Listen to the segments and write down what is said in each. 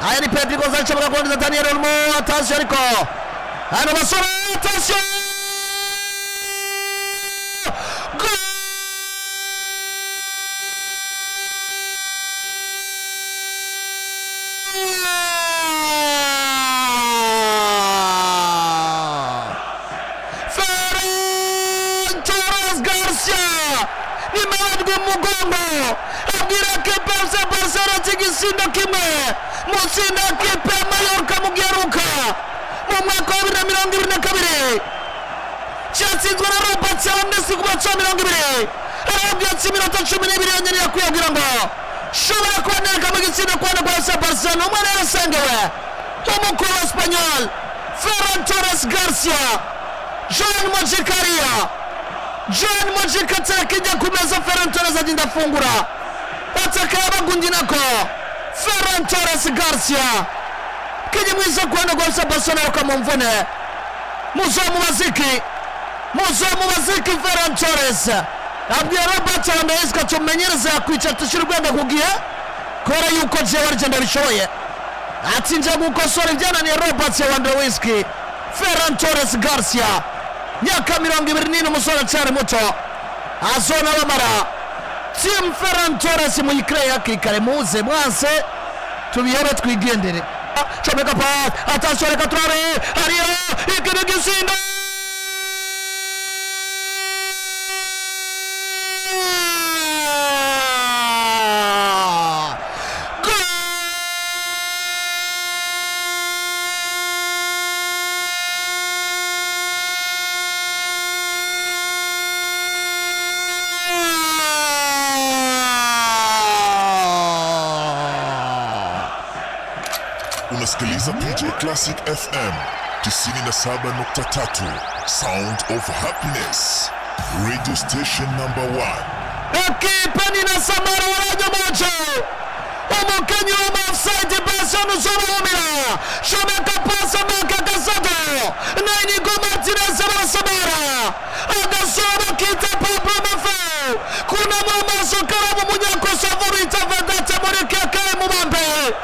aya ni Pedri Gonzalez cyangwa Gonzalez Daniel Olmo. Attention ariko hano basore, attention Mugongo abwira kipe ya Barcelona tigisindo kimwe musinda kipe ya Mallorca mugiheruka mu mwaka wa 2022 cyatsinzwe na Robert Lewandowski ku mwaka wa 2022 arabyatsi minota 12 yonyine yakwiyagira ngo shobora kuboneka mu gitsina kwa Barcelona umwana yarasengewe umukuru wa Espanyol Ferran Torres Garcia Joan Mojicaria John Mojica tekijya kumeza Ferran Torres agenda fungura ataka abagundinako Ferran Torres Garcia kije mwiza kwenda kwa Barcelona ukamumvune muzamu waziki Ferran Torres abwira Robert Lewandowski tumenyereza kwica tushirwenda kugiye kora yuko je warigenda bishoboye ati nje gukosora ibyana ni Robert Lewandowski Ferran Torres Garcia myaka 20 umusore cyane muto azona bamara Team Ferran Torres mu ikre yakikare muze mwanse tubiyere twigendere chomeka pa attention reka turare ariyo ikene gisinda Unasikiliza PJ Classic FM 97.3 Sound of Happiness, radio station number 1. Ekipe na Samara waraja moja umukenyi wa offside Barcelona zomira shomeka pasa maka Casado na Inigo Martinez wa Samara agasoma kita Pablo Mafeu kuna mama sokaramu munyako favorita Vedata Morika kale mumambe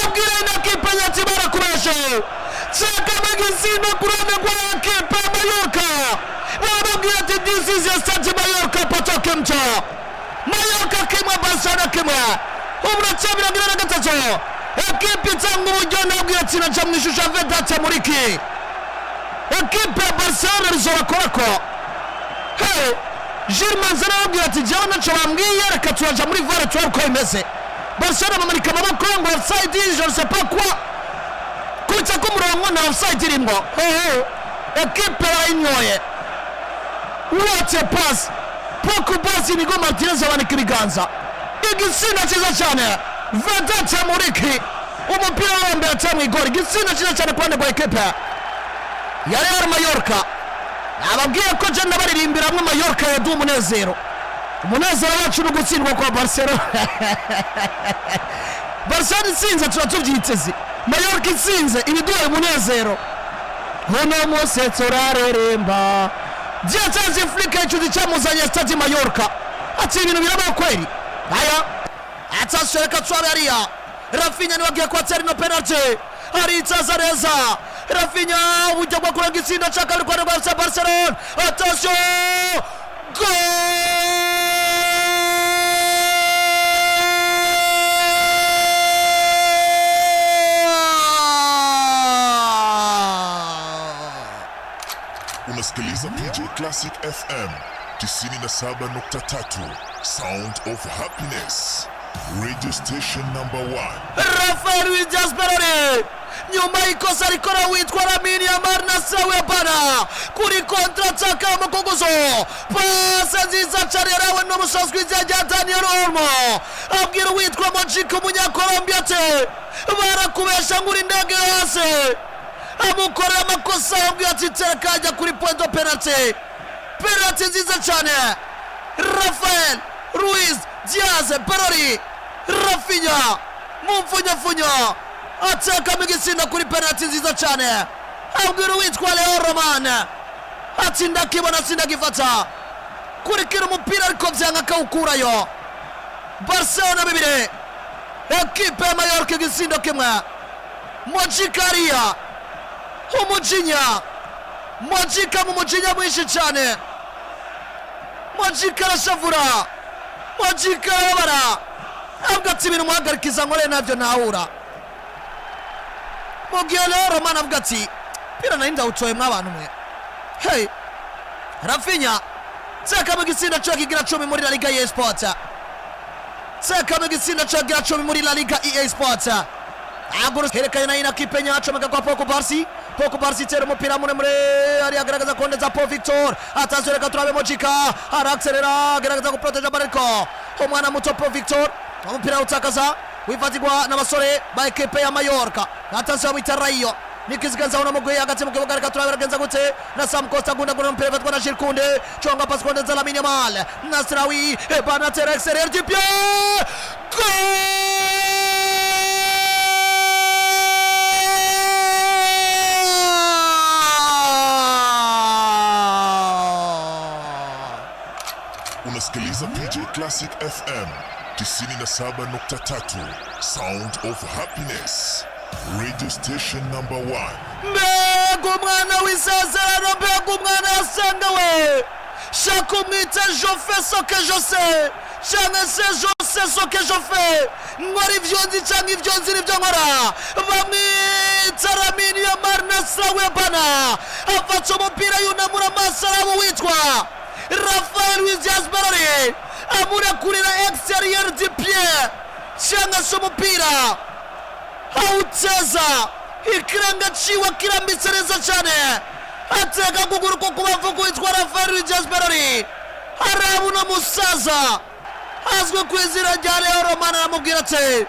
abwira ina kipe ya Tibara Kuresho chaka magazino kurane kwa kipe Mallorca wanabwira this is your stade Mallorca patoke mto Mallorca kimwa Barcelona kimwa umuracabira ngirana gatatu ekipe tangu mujona abwira tina chamwishusha Vedata Moriki ekipe ya Barcelona rizorakorako hey Germain zana abwira ati jana chawambwiye reka turaja muri vara twarko imeze Barcelona bamarika maboko ngo offside je ne sais pas quoi kucha kumurongo na offside irimo ekipe bayinyoye what a pass poko basi Inigo Martinez abanika ibiganza igisina cyiza cyane Vedata Moriki umupira wa mbere atamwe igori igisina cyiza cyane kwande kwa ekipe ya Real Mallorca ababwiye ko je ndabaririmbira amwe Mallorca yadu umunezero wacu no gutsindwa kwa Barcelona Barcelona itsinze turatubyiteze Mallorca itsinze ibiduhaye umunezero hono mose turareremba Diatanze Afrika icyuzi cyamuzanye stade Mallorca ati ibintu biraba kweli aya attention reka twabe ariya Raphinha ni wagiye kwa Terino penalty ari Tazareza Raphinha ujya kwa kuranga itsinda cyaka rwa Barcelona attention goal Unasikiliza PJ Classic FM 97.3 Sound of Happiness, radio station number 1. Rafael Williams-Peroni nyuma ikosa rikora witwa Lamine Yamal na sawe bana kuri kontra-attack amukongozo pasa nziza cyane yarawe no musazwe ya Daniel Olmo abwira witwa Mojica umunyakolombia ate barakubesha nguri ndege hasi amukora amakosa abwira ati teka ajya kuri point of penalty nziza cyane Rafael Ruiz Diaz Peroni Raphinha mumfunya ataka migisina kuri penalty nziza cyane abwira witwa Leo Roman ati ndakibona sindagifata kuri kino umupira ariko byanga kawukurayo Barcelona 2 ekipe ya Mallorca igisindo kimwe. Mojikaria umujinya Mojika mu mujinya mwinshi cyane. Mojika arashavura, Mojika arabara, avuga ati ibintu muhagarikiza nkore nabyo ntahura. Mugihe rero Romana avuga ati pira nari ndawucoye mw'abantu mwe. Hey Raphinha tseka mu gitsinda cyo kigira 10 muri La Liga EA Sports. Tseka mu gitsinda cyo kigira 10 muri La Liga EA Sports. Aguru herekanye na ina kipe nyacho mega kwa Poko Barsi tero mupira muremure ari agaragaza kondeza Paul Victor atazoreka turabe Mojika arakserera agaragaza kuproteja Barco umwana muto Paul Victor umupira utakaza wifatigwa n'abasore ba ekipe ya Mallorca atazwa mitarayo nikiziganza una mugwe hagati mu kibuga reka turabe ragenza gute na Sam Costa gunda mpira fatwa na Shirkunde chonga pas kondeza Lamine Yamal Nasraoui bana tere exterior du pied Unasikiliza PJ Classic FM 97.3 Sound of Happiness, radio station number 1. Mbega umwana w'isezerano, mbega umwana yasengewe, shaka umwite Jofe Soke Jose cyangwa se Jose Soke Jofe, nkora ibyo nzi cyangwa ibyo nzi nibyo nkora, bamwita Lamine Yamal Nasraoui bana afata umupira yunamura amaso arabo witwa Rafael Diaz-Balart amurekurira exterieur du pied cyangwa se umupira awuteza ikiranga ciwe kirambitse neza cyane atega kuguru ko kubavuga witwa Rafael Diaz-Balart arabuna musaza azwe kwizira rya Leo Romana aramubwira ati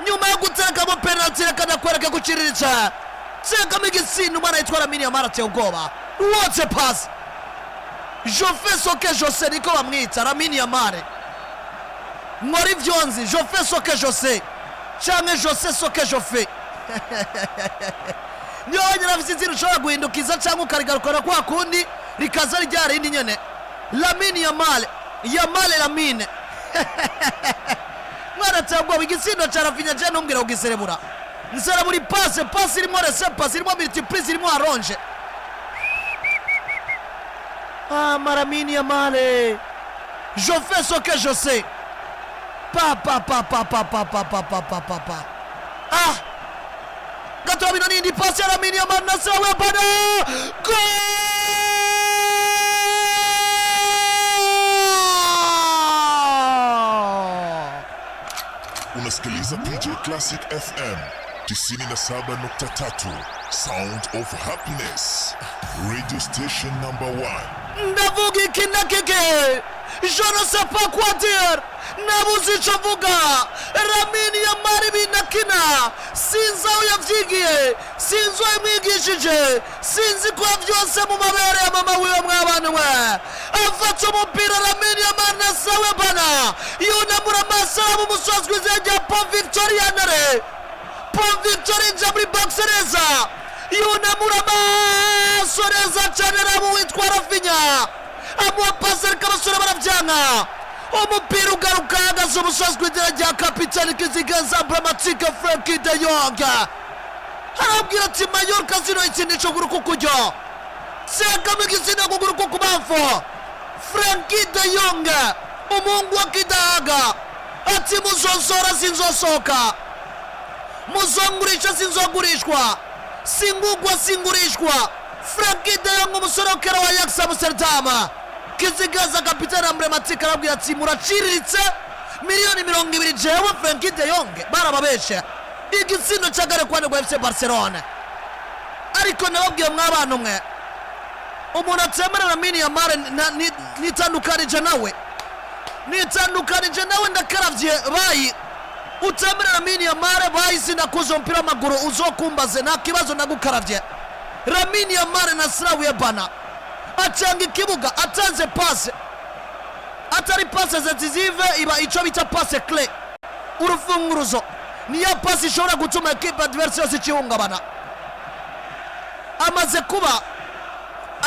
nyuma yo guteka mu penalty rekana kwereka kuciriritsa tseka migitsino umwana yitwa Lamine Yamal ateye ubwoba. What a pass! Jofe Soke Jose niko bamwita Lamine Yamal. Nkora ivyonzi Jofe Soke Jose cyangwa Jose Soke Jofe. Niyo nyiravuze inzira ushobora guhindukiza cyangwa ukarigarukana kwa kundi rikaza ryara indi nyene. Lamine Yamal, Yamal Lamine. Mwana cyangwa igisindo cya Raphinha je numbwira ugiserebura. Nzera muri passe irimo rese passe irimo multiprise irimo arrange. Lamine Yamal. Jofe Soke Jose. Pa. Gato bino n'indi passe ya Lamine Yamal Nasraoui bana. Unasikiliza PJ Classic FM 97.3 Sound of Happiness, radio station number 1. Ndavuga iki nakeke, je ne sais pas quoi dire. Nabuze icyo mvuga. Lamine Yamal binakina sinzi aho yavyigiye, sinzi aho yamwigishije, sinzi ko byose mu mabere ya mama wiwe mw'abantu we. Afata umupira Lamine Yamal Nasraoui bana yunamura amaso mu musozi w'izajya Paul Victor yanare. Paul Victor inja muri box neza yunamura amaso neza cyane rabo witwa Raphinha amuha pasi ariko abasore barabyanga. Umupira ugaruka hagaze umusozi w'izajya kapitani kizigenza emblematike Frenkie de Jong arabwira ati Mallorca zino ikinisho guruko kujya seka migizina guruko kubamfo. Frenkie de Jong umuhungu wa Kidaga ati muzonsora sinzosoka, muzongurisha sinzogurishwa, singugwa singurishwa. Frenkie de Jong umusore ukera wa Ajax Amsterdam kizigaza kapitani emblematike arabwira ati muraciriritse miliyoni 20 jewe Frenkie de Jong barababesha igitsino cyagare kwane kwa FC Barcelona. Ariko nababwiye mw'abantu mwe umuntu atemera Lamine Yamal nitandukanije nawe ndakaravye bayi utemera Lamine Yamal bayi sinakuza umupira w'amaguru uzokumbaze nta kibazo nagukaravye. Lamine Yamal Nasraoui bana acanga ikibuga atanze passe atari passe decisive iba ico bita passe clé urufunguruzo niyo passe ishobora gutuma equipe adverse yose ikihungabana. Amaze kuba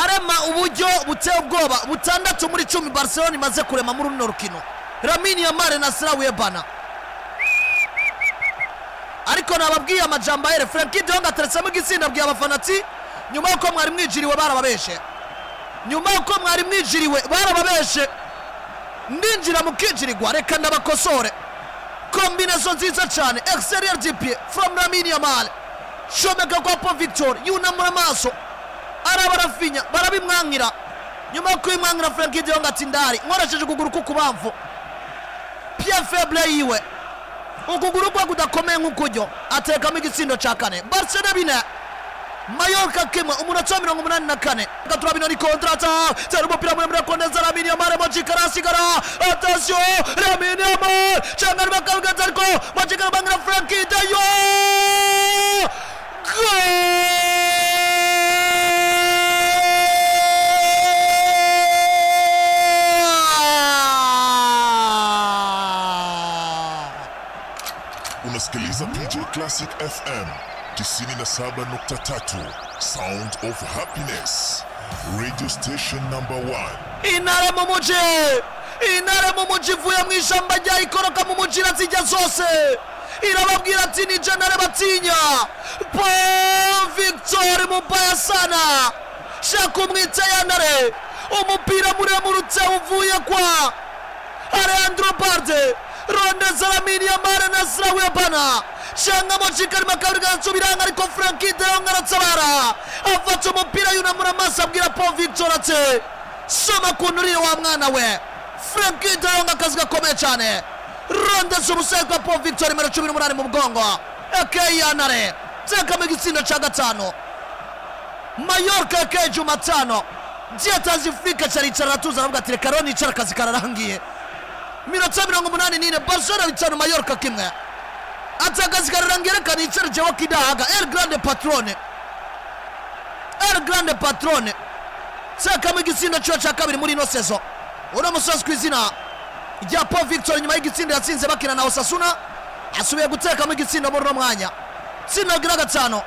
arema uburyo buteye ubwoba 6 muri 10 Barcelona imaze kurema muri runo rukino. Lamine Yamal Nasraoui bana ariko nababwiye amajambo ahere Frankie de Jong ateretsemo igitsinda abwiye abafanati nyuma yuko mwari mwijiriwe barababeshe ndinjira mukinjirirwa reka ndabakosore kombination nziza cyane exterior du pied from LAMINE YAMAL shomeka kwa Paul Victor yunamura amaso araba RAPHINHA barabimwankira nyuma yo kwimwankira Frankie de Jong ati ndari nkoresheje ukuguru k'ukubamvu pied faible yiwe ukuguru kwa kudakomeye nk'ukujyo atekamo igitsindo cya kane Barcelona 4 Mallorca kimwe umunota 84 gaturabino ni kontrata zero umupira muremure koneza LAMINE YAMAL mojikara asigara attention LAMINE YAMAL changana bakarugaza ariko mojikara bangira Frankie de Jong Unasikiliza PJ Classic FM 97.3 Sound of Happiness, radio station number 1. Intare mu muji vuye mu ishamba rya ikoroka mu muji razijya zose irababwira ati ni Janare batinya Paul Victor mubaya sana shaka umwita yanare umupira muremurutse uvuye kwa Alejandro Barde rondeza LAMINE YAMAL na Srawe bana shanga mojikari makaruga nsubiranga ariko Frankie de Jong aratsabara afata umupira yunamura amaso abwira Paul Victor ati soma kunurire wa mwana we Frankie de Jong akazi gakomeye cyane rondeza umusaya kwa Paul Victor nimero 18 mu bwongo Yanare tekamo igitsindo cya gatanu Mallorca Jumatano Dietazi Afrika cyaricara tuza aravuga ati reka roni icara akazi kararangiye minota 84 Barcelona 5 Mallorca kimwe atagazi kararangira kanicara jewa kidahaga El Grande Patrone tekamo igitsindo cya kabiri muri ino sezo uramusozi kwizina rya Paul Victor nyuma y'igitsindo yatsinze bakina na Osasuna asubiye gutekamo igitsindo muri no mwanya tsino gira gatano